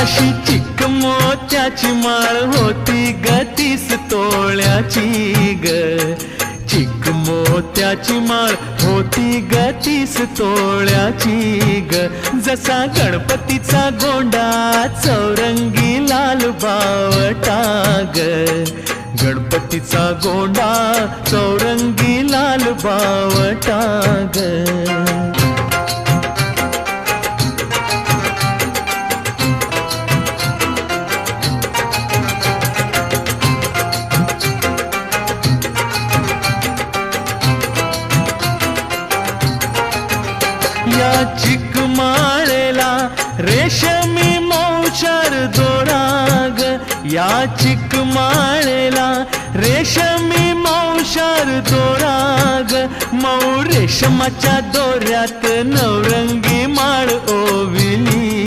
अशी चिक मोत्याची माळ होती ग 30 तोळ्याची ग. चिक मोत्याची माळ होती ग 30 तोळ्याची ग. जसा गणपतीचा गोंडा चौरंगी लाल बावटा ग. गणपतीचा गोंडा चौरंगी लाल बावटा ग. या चिकमाळेला रेशमी मौचार दोराग. या चिकमाळेला रेशमी मौचार दोराग. मऊ रेशमाच्या दोऱ्यात नवरंगी माळ ओविली.